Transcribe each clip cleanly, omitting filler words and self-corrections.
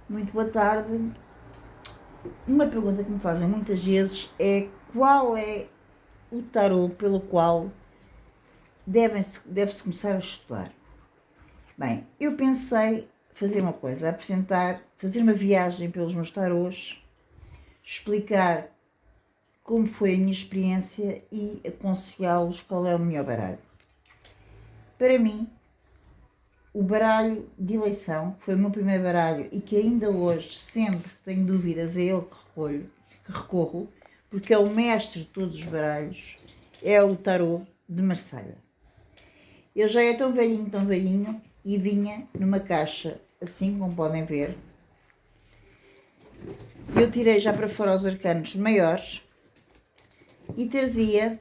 Muito boa tarde. Uma pergunta que me fazem muitas vezes é qual é o tarô pelo qual deve-se começar a estudar. Bem, eu pensei fazer uma coisa, fazer uma viagem pelos meus tarôs, explicar como foi a minha experiência e aconselhá-los qual é o melhor baralho. Para mim, o baralho de eleição foi o meu primeiro baralho e que ainda hoje sempre tenho dúvidas, é ele que recorro, porque é o mestre de todos os baralhos, é o tarô de Marselha. Ele já é tão velhinho e vinha numa caixa, assim como podem ver. Eu tirei já para fora os arcanos maiores e trazia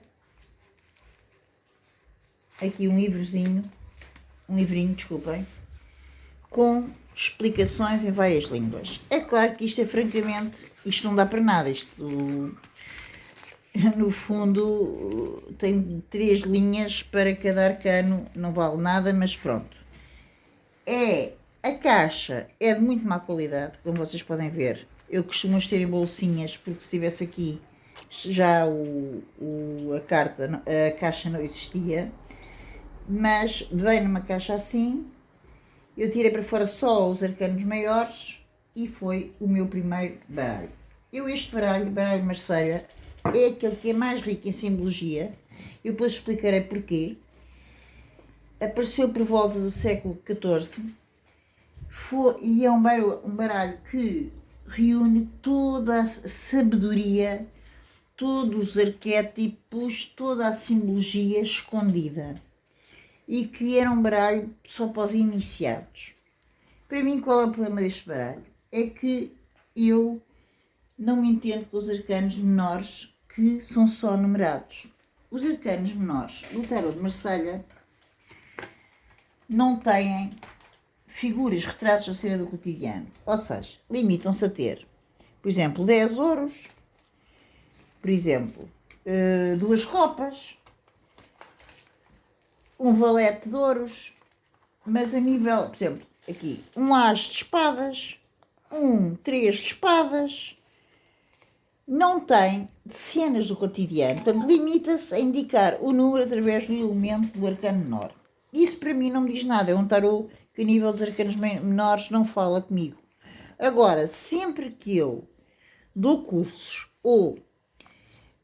aqui um livrinho, desculpem, com explicações em várias línguas. É claro que isto não dá para nada, no fundo tem 3 linhas para cada arcano, não vale nada, mas pronto. A caixa é de muito má qualidade, como vocês podem ver. Eu costumo ter em bolsinhas, porque se tivesse aqui já a caixa não existia, mas veio numa caixa assim. Eu tirei para fora só os arcanos maiores e foi o meu primeiro baralho. Este baralho Marselha, é aquele que é mais rico em simbologia. Eu depois explicarei porquê. Apareceu por volta do século XIV e é um baralho que reúne toda a sabedoria, todos os arquétipos, toda a simbologia escondida. E que era um baralho só para os iniciados. Para mim, qual é o problema deste baralho? É que eu não me entendo com os arcanos menores que são só numerados. Os arcanos menores do tarô de Marselha não têm figuras, retratos da cena do cotidiano. Ou seja, limitam-se a ter, por exemplo, 10 ouros, por exemplo, 2 copas, um valete de ouros, mas a nível, por exemplo, aqui, um as de espadas, um 3 de espadas, não tem cenas do cotidiano, portanto limita-se a indicar o número através do elemento do arcano menor. Isso para mim não me diz nada, é um tarô que a nível dos arcanos menores não fala comigo. Agora, sempre que eu dou cursos ou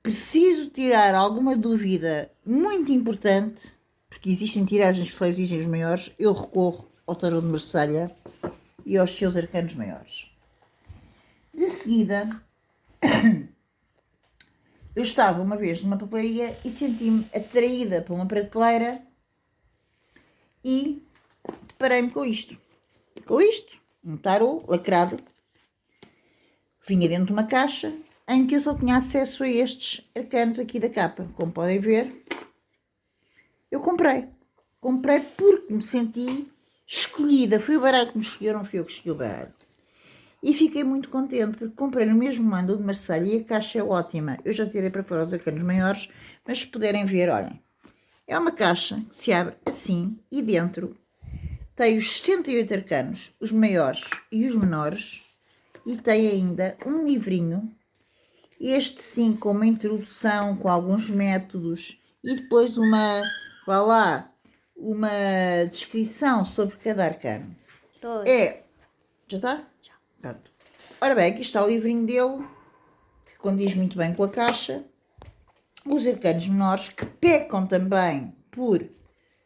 preciso tirar alguma dúvida muito importante, porque existem tiragens que só exigem os maiores, eu recorro ao tarô de Marselha e aos seus arcanos maiores. De seguida, eu estava uma vez numa papelaria e senti-me atraída para uma prateleira e deparei-me com isto. Um tarô lacrado, vinha dentro de uma caixa em que eu só tinha acesso a estes arcanos aqui da capa. Como podem ver, eu comprei. Comprei porque me senti escolhida. Foi o baralho que me escolheu, não fui eu que escolhi o baralho. E fiquei muito contente porque comprei no mesmo ano de Marselha e a caixa é ótima. Eu já tirei para fora os arcanos maiores, mas se puderem ver, olhem. É uma caixa que se abre assim e dentro tem os 78 arcanos, os maiores e os menores, e tem ainda um livrinho, este sim com uma introdução, com alguns métodos e depois uma descrição sobre cada arcano. Já está? Já. Pronto. Ora bem, aqui está o livrinho dele, que condiz muito bem com a caixa. Os arcanos menores, que pecam também por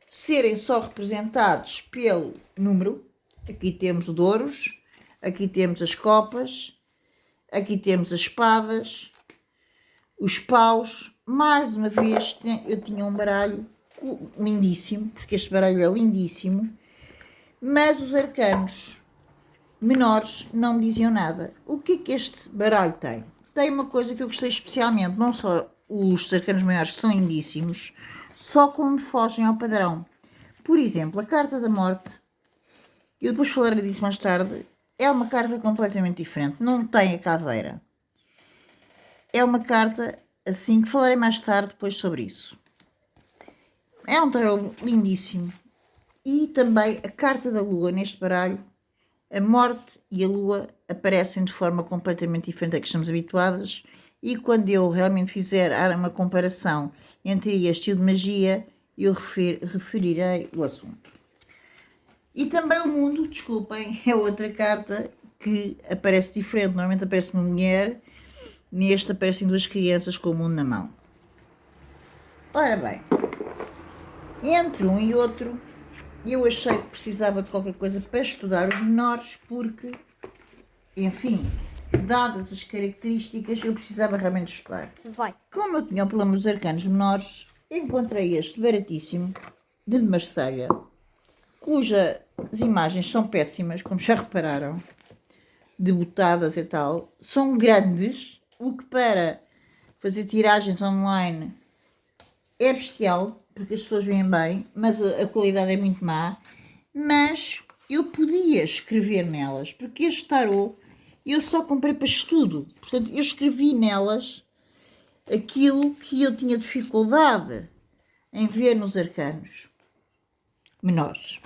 serem só representados pelo número. Aqui temos os ouros, aqui temos as copas, aqui temos as espadas, os paus. Mais uma vez, eu tinha um baralho lindíssimo, porque este baralho é lindíssimo, mas os arcanos menores não me diziam nada. O que é que este baralho tem? Tem uma coisa que eu gostei especialmente, não só os arcanos maiores que são lindíssimos, só como fogem ao padrão. Por exemplo, a carta da morte, eu depois falarei disso mais tarde, é uma carta completamente diferente, não tem a caveira. É uma carta assim que falarei mais tarde depois sobre isso. É um tarô lindíssimo. E também a carta da lua neste baralho a morte e a lua aparecem de forma completamente diferente da que estamos habituadas, e quando eu realmente fizer uma comparação entre este e o de magia, eu referirei o assunto. E também o mundo, desculpem, é outra carta que aparece diferente. Normalmente aparece uma mulher, neste aparecem duas crianças com o mundo na mão. Ora bem, entre um e outro, eu achei que precisava de qualquer coisa para estudar os menores, porque, enfim, dadas as características, eu precisava realmente estudar. Como eu tinha o problema dos arcanos menores, encontrei este baratíssimo, de Marselha, cujas imagens são péssimas, como já repararam, debotadas e tal, são grandes, o que para fazer tiragens online é bestial, porque as pessoas veem bem, mas a qualidade é muito má. Mas eu podia escrever nelas, porque este tarô eu só comprei para estudo. Portanto, eu escrevi nelas aquilo que eu tinha dificuldade em ver nos arcanos menores.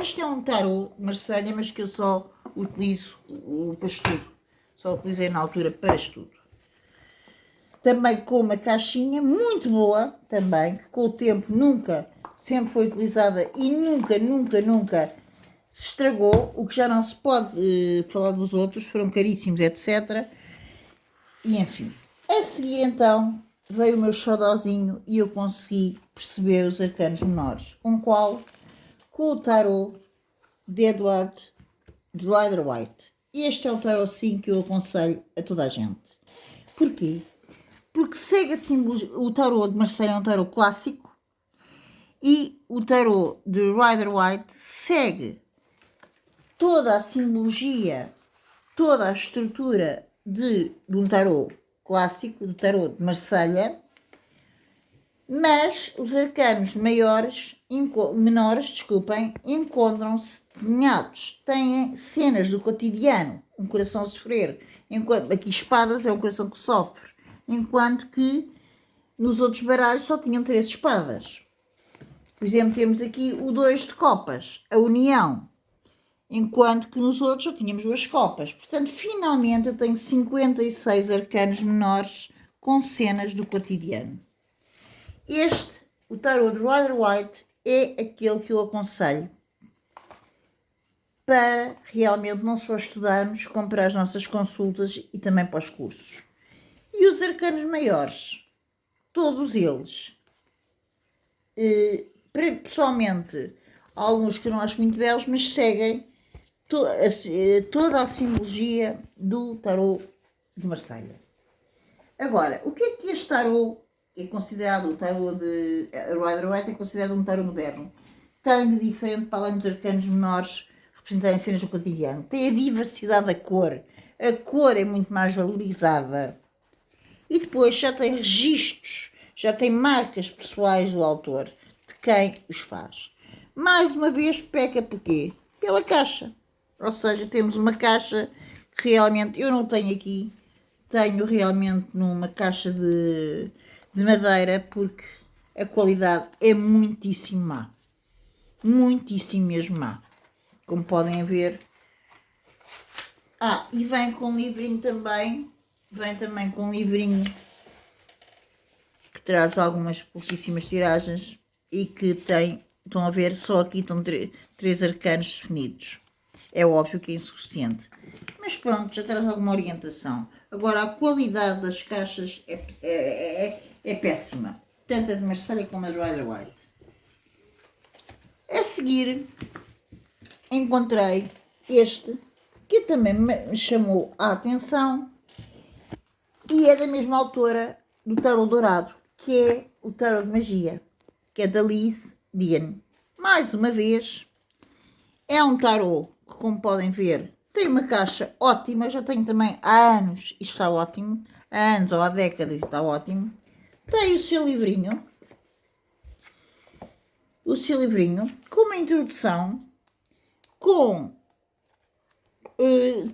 Isto é um tarô de Marselha, mas que eu só utilizo para estudo. Só utilizei na altura para estudo. Também com uma caixinha muito boa, também, que com o tempo sempre foi utilizada e nunca se estragou, o que já não se pode falar dos outros, foram caríssimos, etc. E enfim. A seguir então veio o meu xodózinho e eu consegui perceber os arcanos menores, com o tarô de Edward Rider-Waite. Este é o tarô sim que eu aconselho a toda a gente. Porquê? Porque segue a simbologia. O tarô de Marselha é um tarô clássico e o tarô de Rider-Waite segue toda a simbologia, toda a estrutura de um tarô clássico, do tarô de Marselha, mas os arcanos menores, encontram-se desenhados, têm cenas do cotidiano, um coração a sofrer, aqui espadas é um coração que sofre, enquanto que nos outros baralhos só tinham 3 espadas. Por exemplo, temos aqui o 2 de copas, a união, enquanto que nos outros só tínhamos 2 copas. Portanto, finalmente eu tenho 56 arcanos menores com cenas do cotidiano. O tarô de Rider-Waite, é aquele que eu aconselho para realmente não só estudarmos, como para as nossas consultas e também para os cursos. E os arcanos maiores, todos eles, pessoalmente, alguns que eu não acho muito belos, mas seguem toda a simbologia do tarô de Marselha. Agora, o que é que este tarô é considerado, o tarô de Rider-Waite é considerado um tarô moderno? Tem de diferente, para além dos arcanos menores representarem cenas do cotidiano? Tem a vivacidade da cor. A cor é muito mais valorizada. E depois já tem registros, já tem marcas pessoais do autor, de quem os faz. Mais uma vez, peca porquê? Pela caixa. Ou seja, temos uma caixa que realmente eu não tenho aqui, tenho realmente numa caixa de madeira, porque a qualidade é muitíssimo má. Muitíssimo mesmo má. Como podem ver. E vem com um livrinho também. Vem também com um livrinho que traz algumas pouquíssimas tiragens e que tem, estão a ver, só aqui estão 3 arcanos definidos. É óbvio que é insuficiente. Mas pronto, já traz alguma orientação. Agora, a qualidade das caixas é péssima. Tanto a de Marselha como a de Rider-Waite. A seguir, encontrei este, que também me chamou a atenção. E é da mesma autora do Tarô Dourado, que é o Tarô de Magia, que é da Liz Dean. Mais uma vez, é um tarô que, como podem ver, tem uma caixa ótima. Já tenho também há anos e está ótimo. Há anos ou há décadas e está ótimo. Tem o seu livrinho. Com uma introdução, com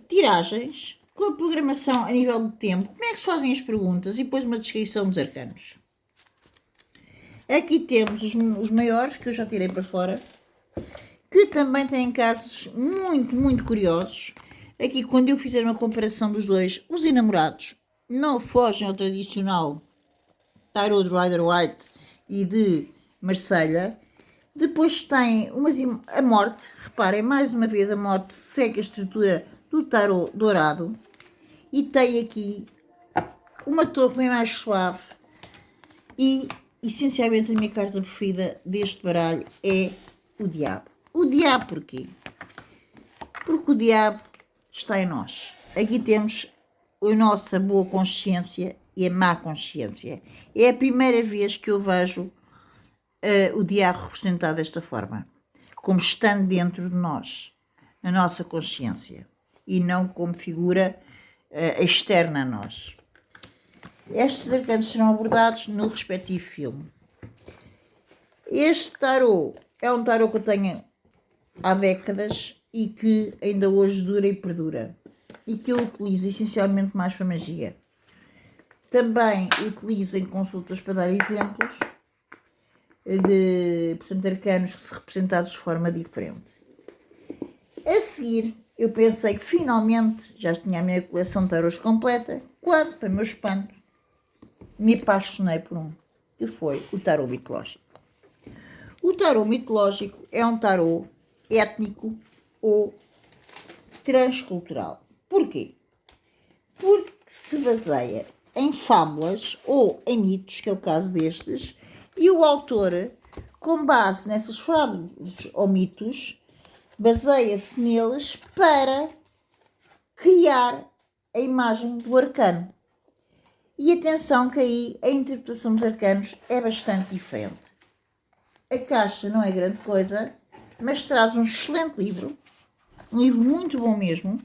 tiragens, com a programação a nível de tempo, como é que se fazem as perguntas e depois uma descrição dos arcanos. Aqui temos os maiores, que eu já tirei para fora, que também têm casos muito, muito curiosos. Aqui, quando eu fizer uma comparação dos dois, os enamorados não fogem ao tradicional tarot de Rider-Waite e de Marselha. Depois tem a morte, reparem, mais uma vez a morte segue a estrutura do tarot dourado. E tem aqui uma torre bem mais suave. E, essencialmente, a minha carta preferida deste baralho é o diabo. O diabo porquê? Porque o diabo está em nós. Aqui temos a nossa boa consciência e a má consciência. É a primeira vez que eu vejo o diabo representado desta forma, como estando dentro de nós, a nossa consciência, e não como figura externa a nós. Estes arcanos serão abordados no respectivo filme. Este tarot é um tarot que eu tenho há décadas e que ainda hoje dura e perdura, e que eu utilizo essencialmente mais para magia. Também utilizo em consultas para dar exemplos de, portanto, arcanos que se representados de forma diferente. A seguir, eu pensei que finalmente já tinha a minha coleção de tarots completa, quando, para meu espanto, me apaixonei por um, que foi o tarot mitológico. O tarot mitológico é um tarot étnico ou transcultural. Porquê? Porque se baseia em fábulas ou em mitos, que é o caso destes, e o autor, com base nessas fábulas ou mitos, baseia-se neles para criar a imagem do arcano. E atenção que aí a interpretação dos arcanos é bastante diferente. A caixa não é grande coisa, mas traz um excelente livro, um livro muito bom mesmo,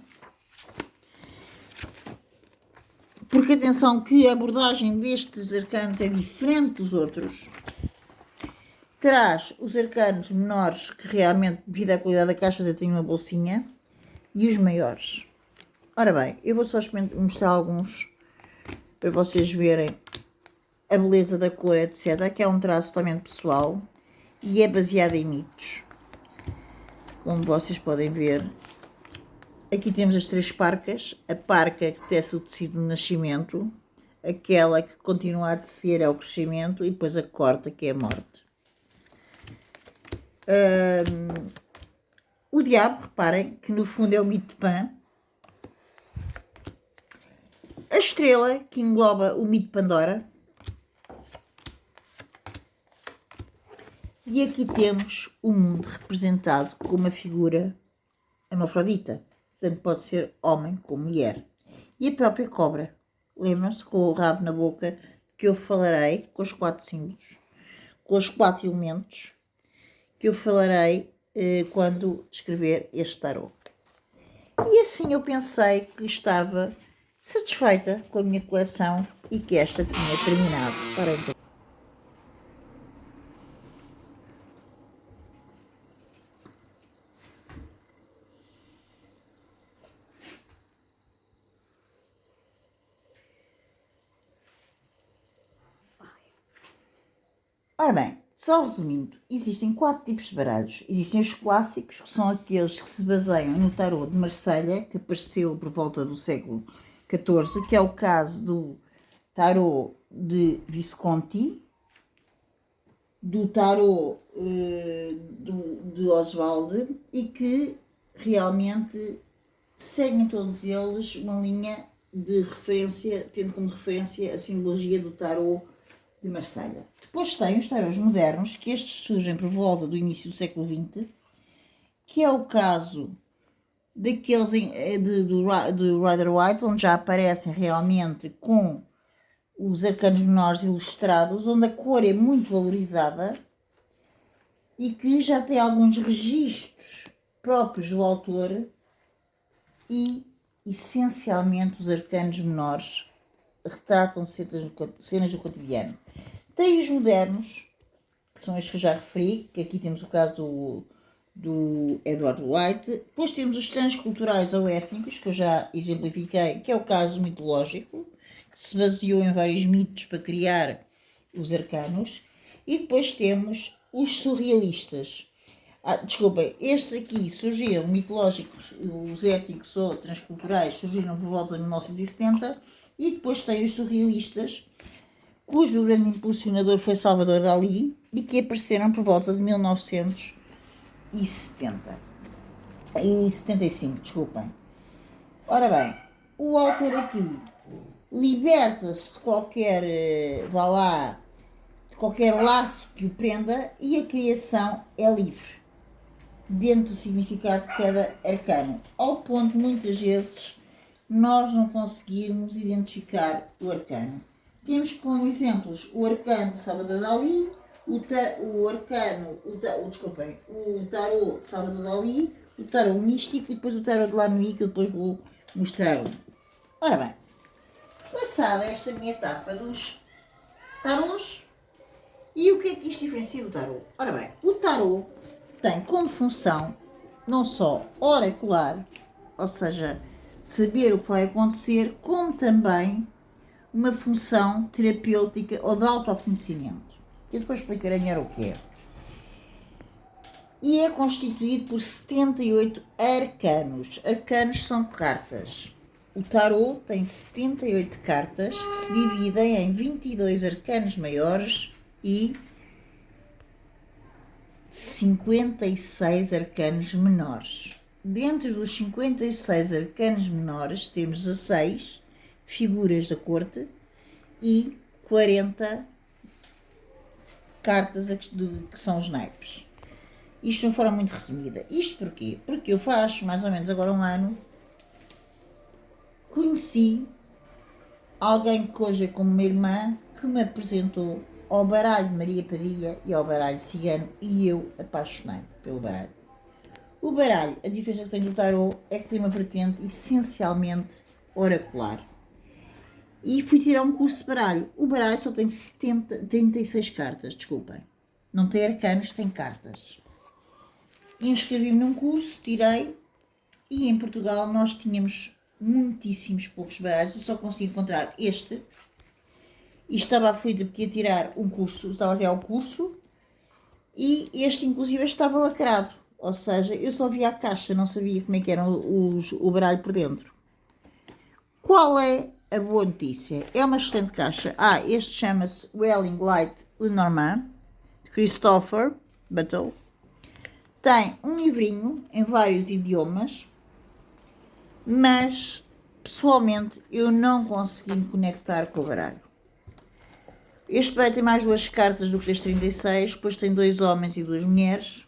porque atenção que a abordagem destes arcanos é diferente dos outros. Traz os arcanos menores, que realmente, devido à qualidade da caixa, já tem uma bolsinha, e os maiores. Ora bem, eu vou só mostrar alguns para vocês verem a beleza da cor, etc., que é um traço totalmente pessoal e é baseado em mitos. Como vocês podem ver, aqui temos as 3 parcas. A parca que tece o tecido do nascimento, aquela que continua a tecer é o crescimento, e depois a corta, que é a morte. O diabo, reparem que no fundo é o mito de Pan. A estrela, que engloba o mito de Pandora. E aqui temos o mundo representado com uma figura hermafrodita. Portanto, pode ser homem como mulher. E a própria cobra. Lembram-se, com o rabo na boca, que eu falarei, com os 4 símbolos, com os 4 elementos, que eu falarei quando escrever este tarot. E assim eu pensei que estava satisfeita com a minha coleção e que esta tinha terminado. Ora, então. Ora bem, só resumindo, existem 4 tipos de baralhos. Existem os clássicos, que são aqueles que se baseiam no tarot de Marselha, que apareceu por volta do século XIV, que é o caso do tarot de Visconti, do tarot de Oswald, e que realmente seguem todos eles uma linha de referência, tendo como referência a simbologia do tarot de Marselha. Depois tem os tarots modernos, que estes surgem por volta do início do século XX, que é o caso daqueles do Rider-Waite, onde já aparecem realmente com os arcanos menores ilustrados, onde a cor é muito valorizada e que já tem alguns registros próprios do autor e, essencialmente, os arcanos menores retratam cenas do cotidiano. Tem os modernos, que são estes que eu já referi, que aqui temos o caso do Edward White. Depois temos os transculturais ou étnicos, que eu já exemplifiquei, que é o caso mitológico, que se baseou em vários mitos para criar os arcanos. E depois temos os surrealistas. Desculpem, estes aqui surgiram, mitológicos, os éticos ou transculturais, surgiram por volta de 1970, e depois tem os surrealistas, cujo grande impulsionador foi Salvador Dalí, e que apareceram por volta de 1975, desculpem. Ora bem, o autor aqui liberta-se de qualquer, de qualquer laço que o prenda, e a criação é livre, dentro do significado de cada arcano, ao ponto de muitas vezes nós não conseguirmos identificar o arcano. Temos como exemplos o arcano de Salvador Dalí, o tarô de Salvador Dalí, o tarô místico e depois o tarô de Lanui, que eu depois vou mostrar. Ora bem, passada esta minha etapa dos tarôs, e o que é que isto diferencia do tarô? Ora bem, o tarô tem como função não só oracular, ou seja, saber o que vai acontecer, como também uma função terapêutica ou de autoconhecimento. Eu depois explicarei melhor o que é. E é constituído por 78 arcanos. Arcanos são cartas. O tarô tem 78 cartas que se dividem em 22 arcanos maiores e 56 arcanos menores. Dentro dos 56 arcanos menores temos 16 figuras da corte e 40 cartas que são os naipes. Isto de uma forma muito resumida. Isto porquê? Porque eu faço mais ou menos agora um ano conheci alguém que hoje é como uma irmã, que me apresentou ao baralho de Maria Padilha e ao baralho cigano, e eu apaixonei pelo baralho. O baralho, a diferença que tem do tarô é que tem uma vertente essencialmente oracular. E fui tirar um curso de baralho. O baralho só tem 36 cartas, desculpem. Não tem arcanos, tem cartas. Inscrevi-me num curso, tirei, e em Portugal nós tínhamos muitíssimos poucos baralhos. Eu só consegui encontrar este. E estava aflita porque ia tirar um curso, estava a tirar o curso, e este inclusive estava lacrado. Ou seja, eu só via a caixa, não sabia como é que era o baralho por dentro. Qual é a boa notícia? É uma excelente caixa. Este chama-se Welling Light Lenormand, de Christopher Battle. Tem um livrinho em vários idiomas, mas pessoalmente eu não consegui me conectar com o baralho. Este baralho tem mais 2 cartas do que as 36, depois tem 2 homens e 2 mulheres.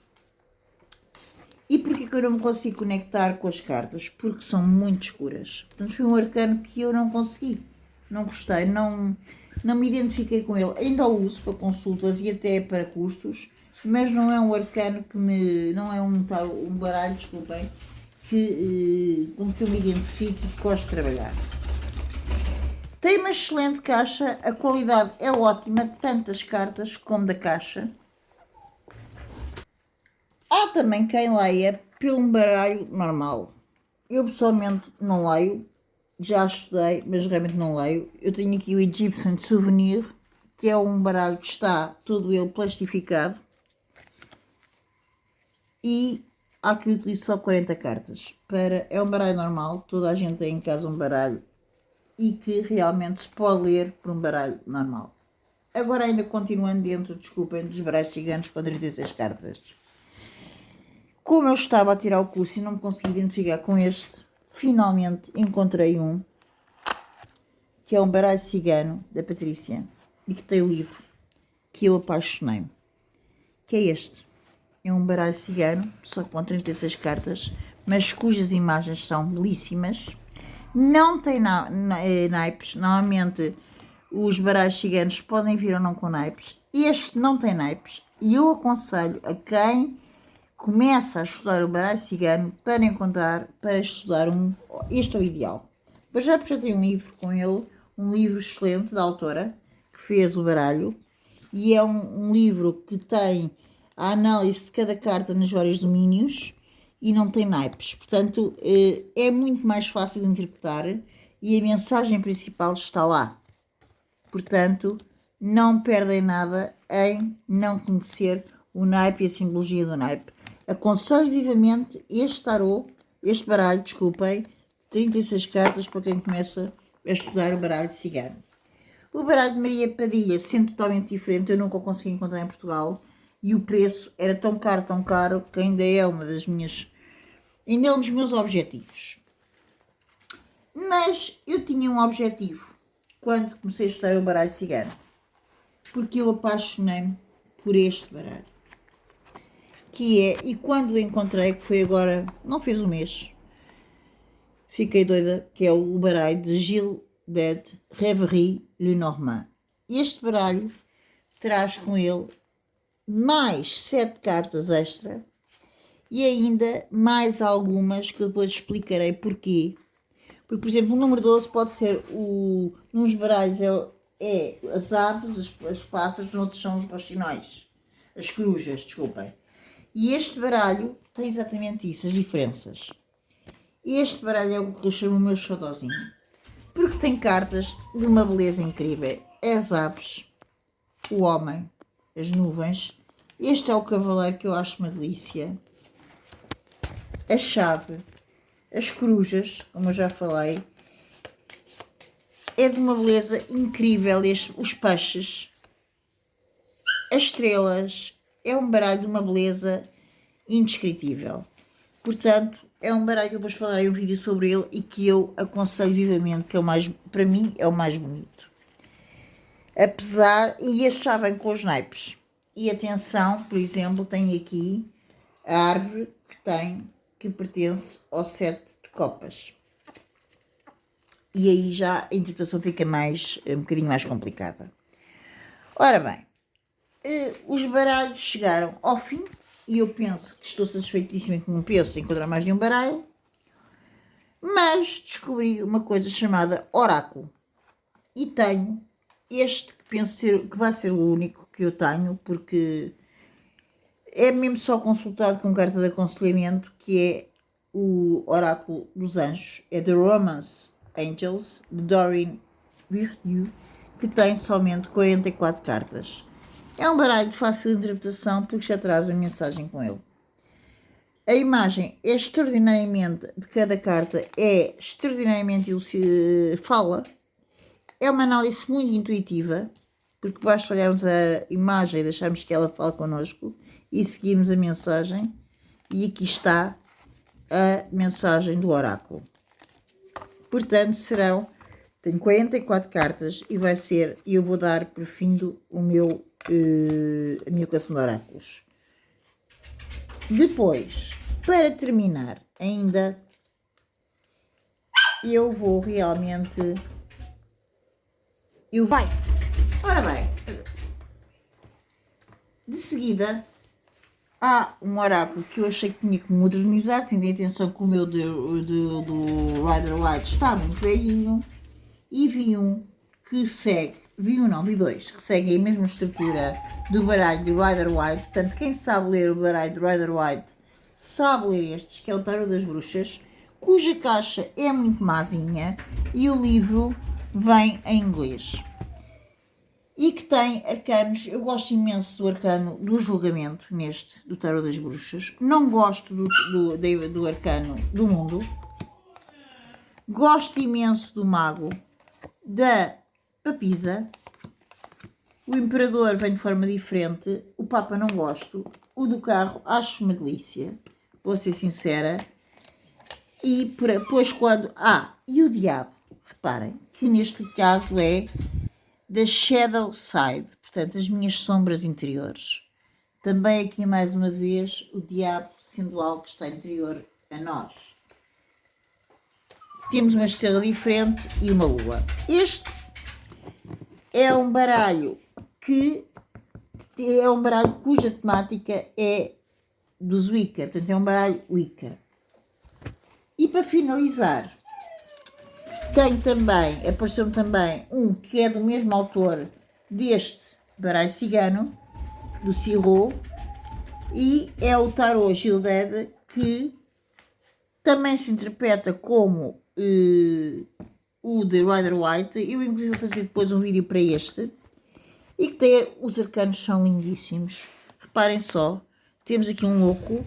E porquê que eu não me consigo conectar com as cartas? Porque são muito escuras. Portanto, foi um arcano que eu não consegui. Não gostei, não me identifiquei com ele. Ainda o uso para consultas e até para cursos, mas não é um arcano que me... não é um baralho, desculpem, com que eu me identifique e que gosto de trabalhar. Tem uma excelente caixa, a qualidade é ótima, tanto das cartas como da caixa. Há também quem leia pelo baralho normal. Eu pessoalmente não leio, já estudei, mas realmente não leio. Eu tenho aqui o Egyptian Souvenir, que é um baralho que está todo ele plastificado. E há que utilizar só 40 cartas. É um baralho normal, toda a gente tem em casa um baralho e que realmente se pode ler por um baralho normal. Agora ainda continuando dentro, desculpem, dos baralhos gigantes com 36 cartas. Como eu estava a tirar o curso e não me consegui identificar com este, finalmente encontrei um, que é um baralho cigano, da Patrícia, e que tem o livro, que eu apaixonei-me, que é este. É um baralho cigano, só com 36 cartas, mas cujas imagens são belíssimas. Não tem naipes, normalmente os baralhos ciganos podem vir ou não com naipes. Este não tem naipes, e eu aconselho a quem começa a estudar o baralho cigano para estudar este é o ideal. Eu já tenho um livro com ele, um livro excelente da autora que fez o baralho, e é um livro que tem a análise de cada carta nos vários domínios e não tem naipes, portanto é muito mais fácil de interpretar e a mensagem principal está lá. Portanto, não perdem nada em não conhecer o naipe e a simbologia do naipe. Aconselho vivamente este tarot, este baralho, desculpem, 36 cartas para quem começa a estudar o baralho cigano. O baralho de Maria Padilha, sendo totalmente diferente, eu nunca o consegui encontrar em Portugal e o preço era tão caro, que ainda é um dos meus objetivos. Mas eu tinha um objetivo quando comecei a estudar o baralho cigano, porque eu apaixonei-me por este baralho, e quando o encontrei, que foi agora, não fez um mês, fiquei doida, que é o baralho de Gilles de Reverie Lenormand. Este baralho traz com ele mais 7 cartas extra e ainda mais algumas que depois explicarei porquê. Porque, por exemplo, o número 12 pode ser nos baralhos é as aves, os pássaros, noutros são os roxinóis, as corujas, desculpem. E este baralho tem exatamente isso, as diferenças. Este baralho é o que eu chamo o meu xodózinho, porque tem cartas de uma beleza incrível. As aves, o homem, as nuvens. Este é o cavaleiro, que eu acho uma delícia. A chave, as corujas, como eu já falei. É de uma beleza incrível. Os peixes, as estrelas. É um baralho de uma beleza indescritível. Portanto, é um baralho que depois falarei um vídeo sobre ele e que eu aconselho vivamente, que para mim é o mais bonito. E este já vem com os naipes. E atenção, por exemplo, tem aqui a árvore que pertence ao 7 de copas. E aí já a interpretação fica um bocadinho mais complicada. Ora bem, os baralhos chegaram ao fim. E eu penso que estou satisfeitíssima, como penso, em encontrar mais de um baralho. Mas descobri uma coisa chamada oráculo. E tenho este que penso que vai ser o único que eu tenho, porque é mesmo só consultado com carta de aconselhamento, que é o oráculo dos anjos. É The Romance Angels, de Doreen Virtue, que tem somente 44 cartas. É um baralho de fácil interpretação porque já traz a mensagem com ele. A imagem é extraordinariamente, de cada carta, é extraordinariamente fala. É uma análise muito intuitiva, porque basta olharmos a imagem e deixarmos que ela fale connosco e seguirmos a mensagem. E aqui está a mensagem do oráculo. Portanto, tenho 44 cartas e eu vou dar por fim a minha coleção de oráculos. Depois, para terminar ainda, eu vou realmente... Ora bem, de seguida, há um oráculo que eu achei que tinha que modernizar, tendo em atenção que o meu do Rider White está muito velhinho, e vi dois que seguem a mesma estrutura do baralho de Rider White. Portanto, quem sabe ler o baralho de Rider White sabe ler estes, que é o Tarot das Bruxas, cuja caixa é muito mazinha e o livro vem em inglês. E que tem arcanos. Eu gosto imenso do arcano do julgamento, do Tarot das Bruxas. Não gosto do arcano do mundo. Gosto imenso do mago, da papisa. O imperador vem de forma diferente. O papa não gosto. O do carro acho uma delícia, vou ser sincera. E depois e o diabo, reparem que neste caso é da Shadow Side, portanto as minhas sombras interiores. Também aqui mais uma vez o diabo sendo algo que está interior a nós. Temos uma estrela diferente e uma lua. Este é um baralho cuja temática é dos Wicca, portanto é um baralho Wicca. E para finalizar, apareceu-me também um que é do mesmo autor deste baralho cigano, do Cirrot, e é o Tarot Gilded, que também se interpreta como o de Rider White. Eu inclusive vou fazer depois um vídeo para este, e que os arcanos são lindíssimos. Reparem só, temos aqui um oco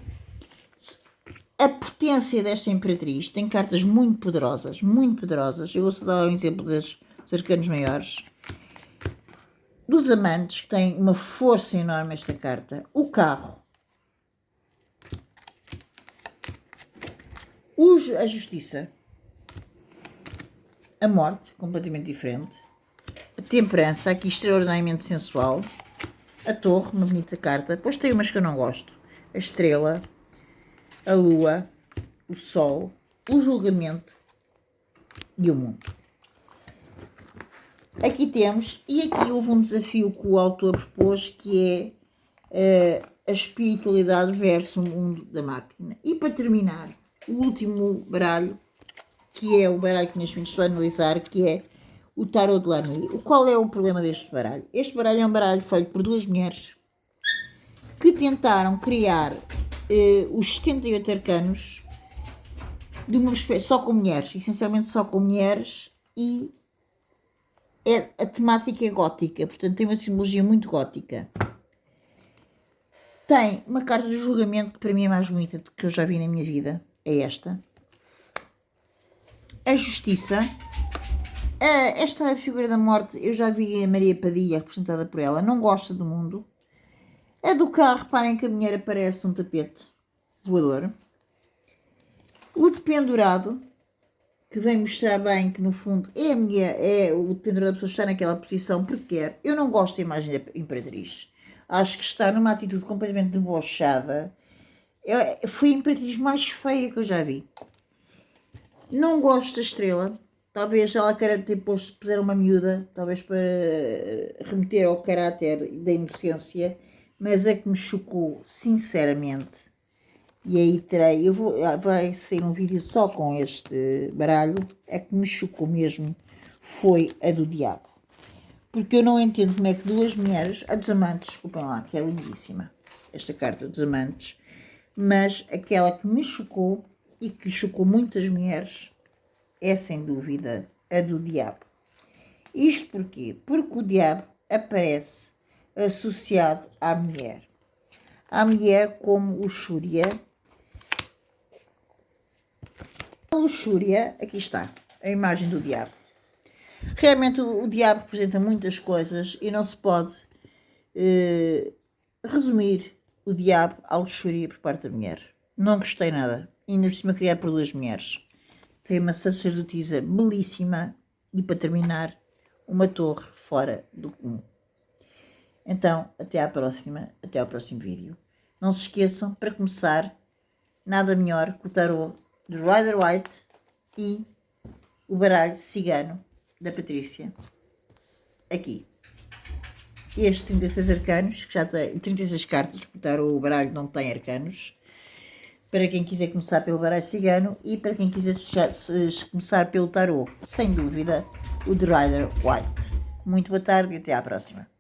a potência desta Imperatriz. Tem cartas muito poderosas, muito poderosas. Eu vou só dar um exemplo dos arcanos maiores. Dos amantes, que tem uma força enorme esta carta. O carro. A justiça. A morte, completamente diferente. A temperança, aqui extraordinariamente sensual. A torre, uma bonita carta. Depois tem umas que eu não gosto. A estrela, a lua, o sol, o julgamento e o mundo. Aqui temos, e aqui houve um desafio que o autor propôs, que é a espiritualidade versus o mundo da máquina. E para terminar, o último baralho, que é o baralho que neste momento estou a analisar, que é o Tarot de Lani. Qual é o problema deste baralho? Este baralho é um baralho feito por duas mulheres que tentaram criar os 78 arcanos de uma espécie, só com mulheres, essencialmente só com mulheres, e a temática é gótica, portanto tem uma simbologia muito gótica. Tem uma carta de julgamento que para mim é mais bonita do que eu já vi na minha vida, é esta. A justiça. Esta figura da morte, eu já vi a Maria Padilha, representada por ela, não gosta do mundo. A do carro, reparem que a mulher aparece um tapete voador. O dependurado, que vem mostrar bem que no fundo o dependurado da pessoa está naquela posição porque quer. Eu não gosto da imagem da Imperatriz. Acho que está numa atitude completamente debochada. Foi a Imperatriz mais feia que eu já vi. Não gosto da estrela. Talvez ela queira ter puseram uma miúda, talvez para remeter ao caráter da inocência, mas é que me chocou, sinceramente. E aí vai sair um vídeo só com este baralho, é que me chocou mesmo, foi a do diabo. Porque eu não entendo como é que duas mulheres, a dos amantes, desculpem lá, que é lindíssima, esta carta dos amantes, mas aquela que me chocou e que chocou muitas mulheres, é sem dúvida a do diabo. Isto porquê? Porque o diabo aparece associado à mulher. À mulher como luxúria. A luxúria, aqui está, a imagem do diabo. Realmente o diabo representa muitas coisas e não se pode resumir o diabo à luxúria por parte da mulher. Não gostei nada. Ainda por cima criado por duas mulheres. Tem uma sacerdotisa belíssima e, para terminar, uma torre fora do comum. Então, até à próxima, até ao próximo vídeo. Não se esqueçam, para começar, nada melhor que o tarot de Rider White e o baralho cigano da Patrícia. Aqui. Estes 36 arcanos, que já tem 36 cartas, porque o baralho não tem arcanos. Para quem quiser começar pelo baralho cigano e para quem quiser começar pelo tarot, sem dúvida, o de Rider White. Muito boa tarde e até à próxima.